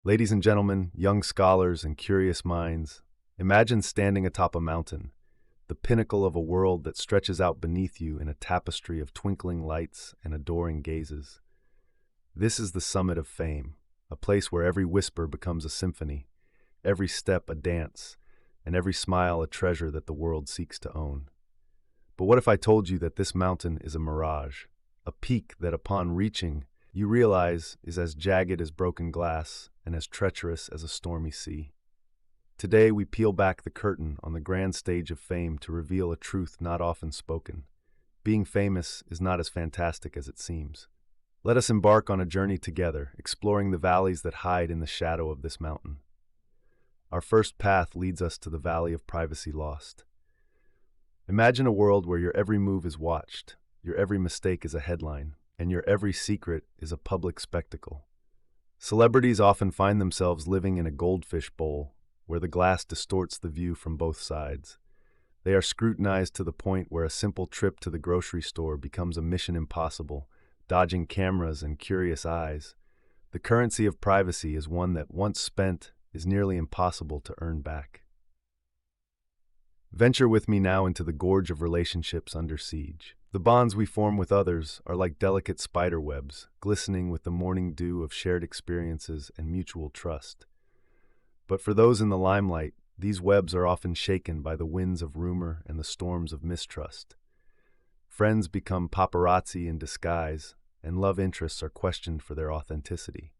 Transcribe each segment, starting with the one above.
Ladies and gentlemen, young scholars and curious minds, imagine standing atop a mountain, the pinnacle of a world that stretches out beneath you in a tapestry of twinkling lights and adoring gazes. This is the summit of fame, a place where every whisper becomes a symphony, every step a dance, and every smile a treasure that the world seeks to own. But what if I told you that this mountain is a mirage, a peak that upon reaching, you realize is as jagged as broken glass and as treacherous as a stormy sea? Today we peel back the curtain on the grand stage of fame to reveal a truth not often spoken. Being famous is not as fantastic as it seems. Let us embark on a journey together, exploring the valleys that hide in the shadow of this mountain. Our first path leads us to the Valley of Privacy Lost. Imagine a world where your every move is watched, your every mistake is a headline, and your every secret is a public spectacle. Celebrities often find themselves living in a goldfish bowl, where the glass distorts the view from both sides. They are scrutinized to the point where a simple trip to the grocery store becomes a mission impossible, dodging cameras and curious eyes. The currency of privacy is one that, once spent, is nearly impossible to earn back. Venture with me now into the gorge of relationships under siege. The bonds we form with others are like delicate spider webs, glistening with the morning dew of shared experiences and mutual trust. But for those in the limelight, these webs are often shaken by the winds of rumor and the storms of mistrust. Friends become paparazzi in disguise, and love interests are questioned for their authenticity.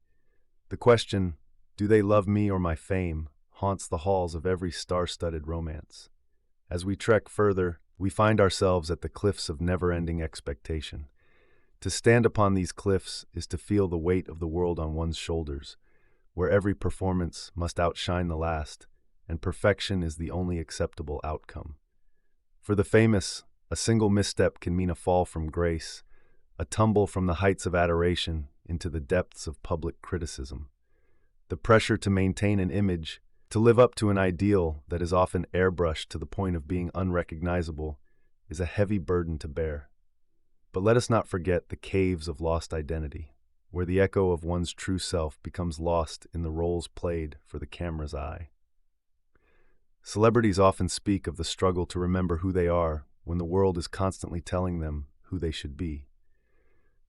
The question, do they love me or my fame, haunts the halls of every star-studded romance. As we trek further, we find ourselves at the cliffs of never-ending expectation. To stand upon these cliffs is to feel the weight of the world on one's shoulders, where every performance must outshine the last, and perfection is the only acceptable outcome. For the famous, a single misstep can mean a fall from grace, a tumble from the heights of adoration into the depths of public criticism. The pressure to maintain an image, to live up to an ideal that is often airbrushed to the point of being unrecognizable, is a heavy burden to bear. But let us not forget the caves of lost identity, where the echo of one's true self becomes lost in the roles played for the camera's eye. Celebrities often speak of the struggle to remember who they are when the world is constantly telling them who they should be.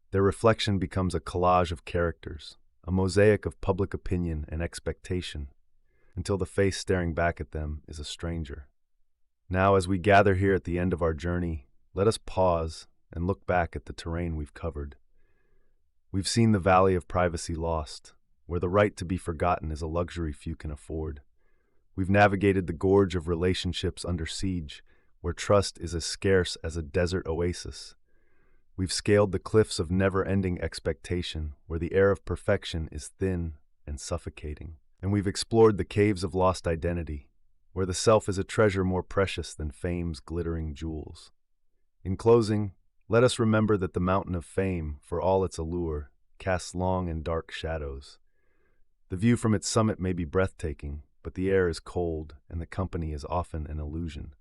Their reflection becomes a collage of characters, a mosaic of public opinion and expectation, until the face staring back at them is a stranger. Now, as we gather here at the end of our journey, let us pause and look back at the terrain we've covered. We've seen the Valley of Privacy Lost, where the right to be forgotten is a luxury few can afford. We've navigated the Gorge of relationships under siege, where trust is as scarce as a desert oasis. We've scaled the cliffs of never-ending expectation, where the air of perfection is thin and suffocating. And we've explored the caves of lost identity, where the self is a treasure more precious than fame's glittering jewels. In closing, let us remember that the mountain of fame, for all its allure, casts long and dark shadows. The view from its summit may be breathtaking, but the air is cold and the company is often an illusion.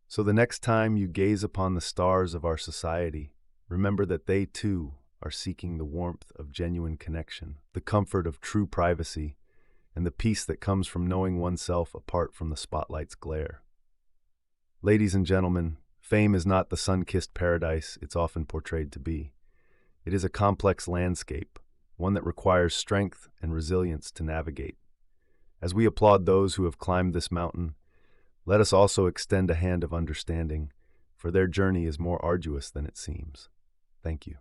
So the next time you gaze upon the stars of our society, remember that they too are seeking the warmth of genuine connection, the comfort of true privacy, and the peace that comes from knowing oneself apart from the spotlight's glare. Ladies and gentlemen, fame is not the sun-kissed paradise it's often portrayed to be. It is a complex landscape, one that requires strength and resilience to navigate. As we applaud those who have climbed this mountain, let us also extend a hand of understanding, for their journey is more arduous than it seems. Thank you.